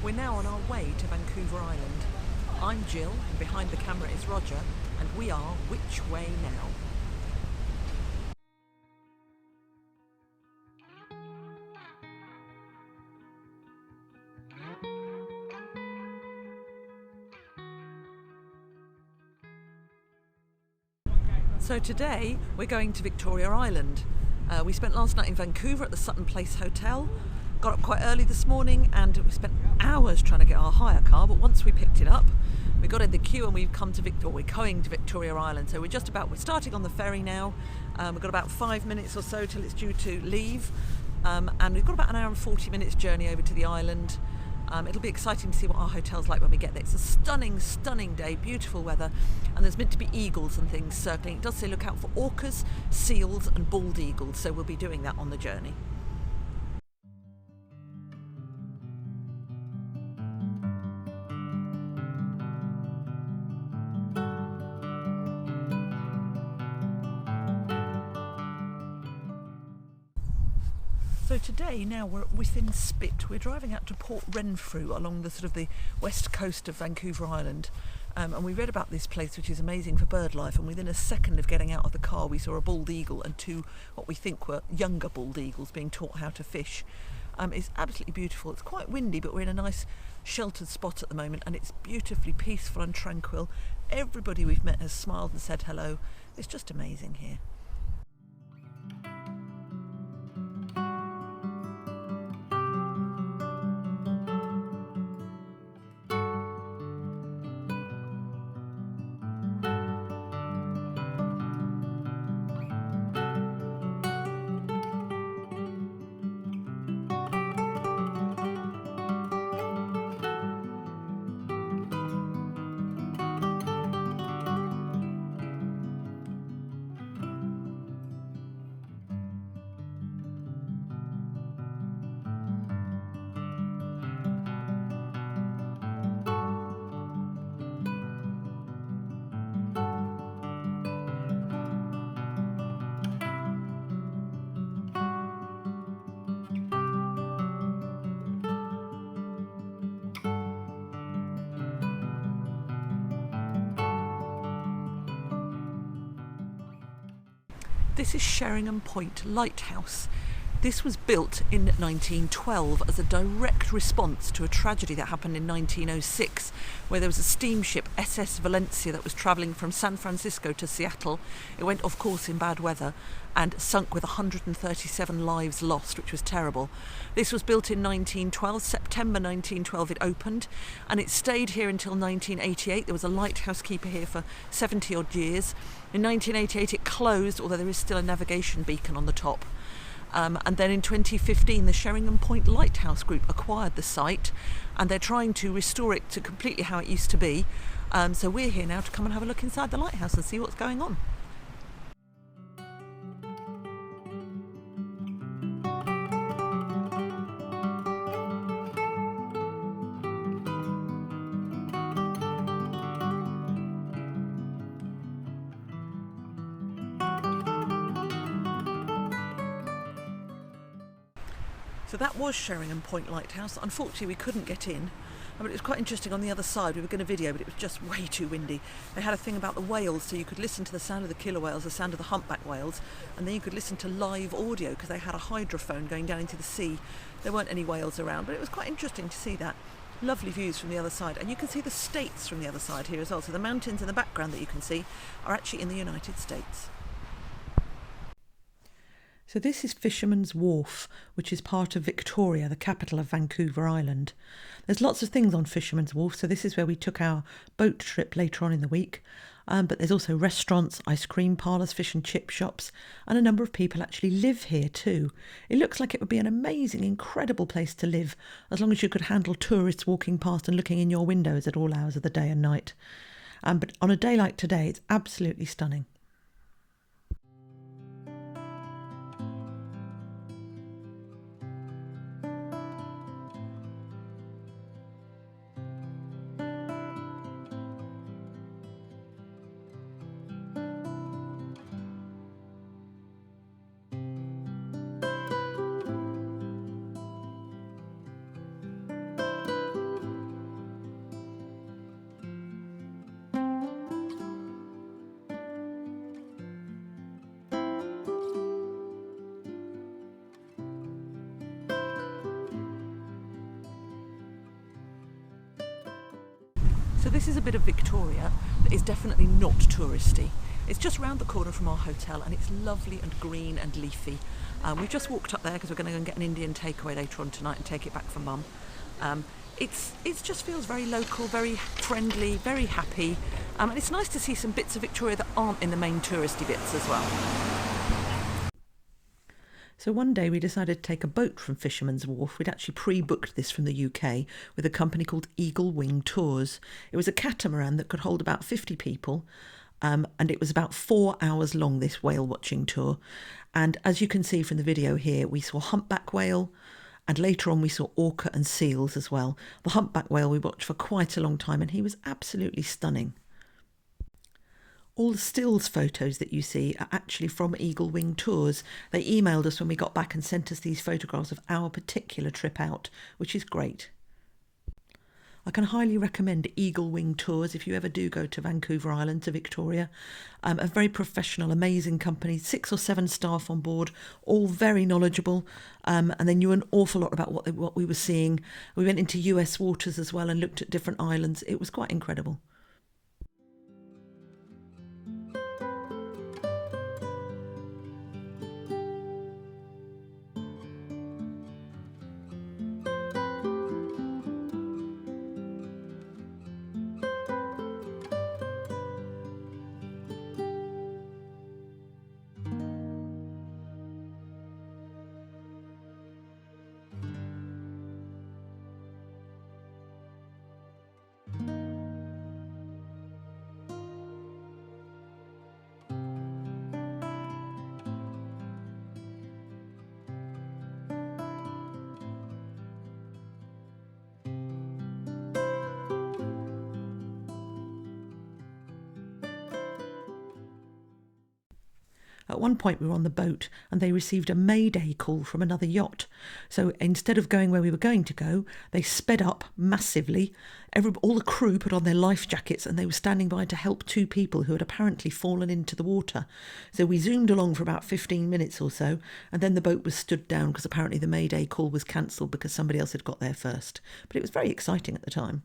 We're now on our way to Vancouver Island. I'm Jill, and behind the camera is Roger, and we are Which Way Now? So today we're going to Victoria Island. We spent last night in Vancouver at the Sutton Place Hotel, got up quite early this morning, and we spent hours trying to get our hire car, but once we picked it up we got in the queue and we're going to Victoria Island. So we're starting on the ferry now. We've got about 5 minutes or so till it's due to leave, and we've got about an hour and 40 minutes journey over to the island. It'll be exciting to see what our hotel's like when we get there. It's a stunning, stunning day, beautiful weather, and there's meant to be eagles and things circling. It does say look out for orcas, seals and bald eagles, so we'll be doing that on the journey. So today, now we're within Spit. We're driving out to Port Renfrew along the sort of the west coast of Vancouver Island, and we read about this place, which is amazing for bird life, and within a second of getting out of the car we saw a bald eagle and two what we think were younger bald eagles being taught how to fish. It's absolutely beautiful. It's quite windy, but we're in a nice sheltered spot at the moment, and it's beautifully peaceful and tranquil. Everybody we've met has smiled and said hello. It's just amazing here. This is Sharingan Point Lighthouse. This was built in 1912 as a direct response to a tragedy that happened in 1906, where there was a steamship, SS Valencia, that was travelling from San Francisco to Seattle. It went off course in bad weather and sunk with 137 lives lost, which was terrible. This was built in 1912, September 1912 it opened, and it stayed here until 1988. There was a lighthouse keeper here for 70 odd years. In 1988 it closed, although there is still a navigation beacon on the top. And then in 2015 the Sharingan Point Lighthouse Group acquired the site, and they're trying to restore it to completely how it used to be. So we're here now to come and have a look inside the lighthouse and see what's going on. So that was Sharingan Point Lighthouse. Unfortunately we couldn't get in, but it was quite interesting. On the other side we were going to video, but it was just way too windy. They had a thing about the whales, so you could listen to the sound of the killer whales, the sound of the humpback whales, and then you could listen to live audio because they had a hydrophone going down into the sea. There weren't any whales around, but it was quite interesting to see that. Lovely views from the other side, and you can see the States from the other side here as well. So the mountains in the background that you can see are actually in the United States. So this is Fishermans Wharf, which is part of Victoria, the capital of Vancouver Island. There's lots of things on Fishermans Wharf, so this is where we took our boat trip later on in the week. But there's also restaurants, ice cream parlours, fish and chip shops, and a number of people actually live here too. It looks like it would be an amazing, incredible place to live, as long as you could handle tourists walking past and looking in your windows at all hours of the day and night. But on a day like today, it's absolutely stunning. So this is a bit of Victoria that is definitely not touristy. It's just round the corner from our hotel and it's lovely and green and leafy. We've just walked up there because we're going to go and get an Indian takeaway later on tonight and take it back for Mum. It just feels very local, very friendly, very happy, and it's nice to see some bits of Victoria that aren't in the main touristy bits as well. So one day we decided to take a boat from Fishermans Wharf. We'd actually pre-booked this from the UK with a company called Eagle Wing Tours. It was a catamaran that could hold about 50 people, and it was about 4 hours long, this whale watching tour. And as you can see from the video here, we saw humpback whale, and later on we saw orca and seals as well. The humpback whale we watched for quite a long time, and he was absolutely stunning. All the stills photos that you see are actually from Eagle Wing Tours. They emailed us when we got back and sent us these photographs of our particular trip out, which is great. I can highly recommend Eagle Wing Tours if you ever do go to Vancouver Island, to Victoria. A very professional, amazing company, 6 or 7 staff on board, all very knowledgeable, and they knew an awful lot about what we were seeing. We went into US waters as well and looked at different islands. It was quite incredible. At one point we were on the boat and they received a Mayday call from another yacht. So instead of going where we were going to go, they sped up massively. All the crew put on their life jackets and they were standing by to help 2 people who had apparently fallen into the water. So we zoomed along for about 15 minutes or so, and then the boat was stood down because apparently the Mayday call was cancelled because somebody else had got there first. But it was very exciting at the time.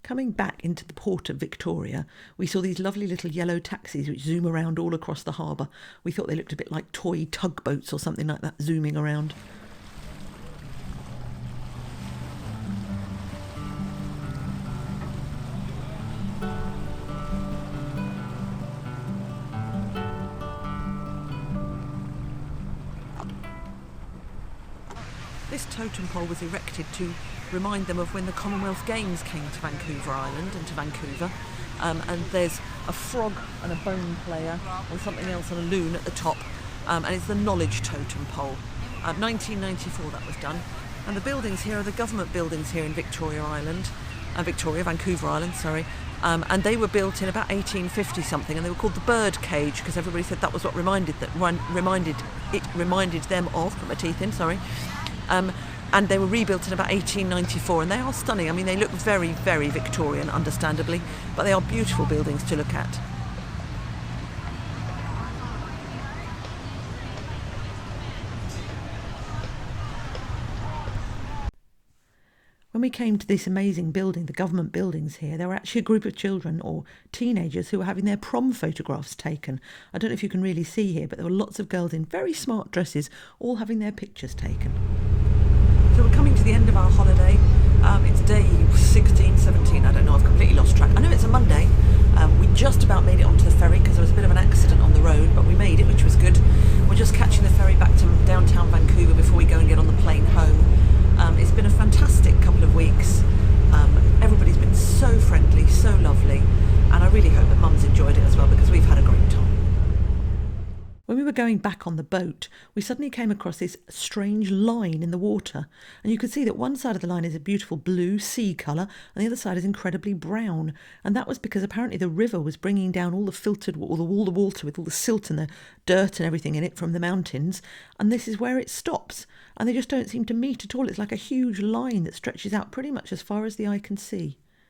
Coming back into the port of Victoria, we saw these lovely little yellow taxis which zoom around all across the harbour. We thought they looked a bit like toy tugboats or something like that, zooming around. This totem pole was erected to remind them of when the Commonwealth Games came to Vancouver Island and to Vancouver. And there's a frog and a bone player and something else on a loon at the top. And it's the knowledge totem pole. 1994 that was done. And the buildings here are the government buildings here in Vancouver Island, sorry. And they were built in about 1850 something, and they were called the bird cage because everybody said that was what reminded them of, put my teeth in, sorry. And they were rebuilt in about 1894, and they are stunning. I mean, they look very, very Victorian, understandably, but they are beautiful buildings to look at. When we came to this amazing building, the government buildings here, there were actually a group of children or teenagers who were having their prom photographs taken. I don't know if you can really see here, but there were lots of girls in very smart dresses, all having their pictures taken. to the end of our holiday. It's day 16, 17, I don't know, I've completely lost track. I know it's a Monday. We just about made it onto the ferry because there was a bit of an accident on the road, but we made it, which was good. We're just catching the ferry back to downtown Vancouver before we go and get on the plane home. It's been a fantastic couple of weeks. Everybody's been so friendly, so lovely, and I really hope that Mum's enjoyed it as well because we've had a great time. When we were going back on the boat, we suddenly came across this strange line in the water, and you could see that one side of the line is a beautiful blue sea colour and the other side is incredibly brown, and that was because apparently the river was bringing down all the filtered all the water with all the silt and the dirt and everything in it from the mountains, and this is where it stops, and they just don't seem to meet at all. It's like a huge line that stretches out pretty much as far as the eye can see.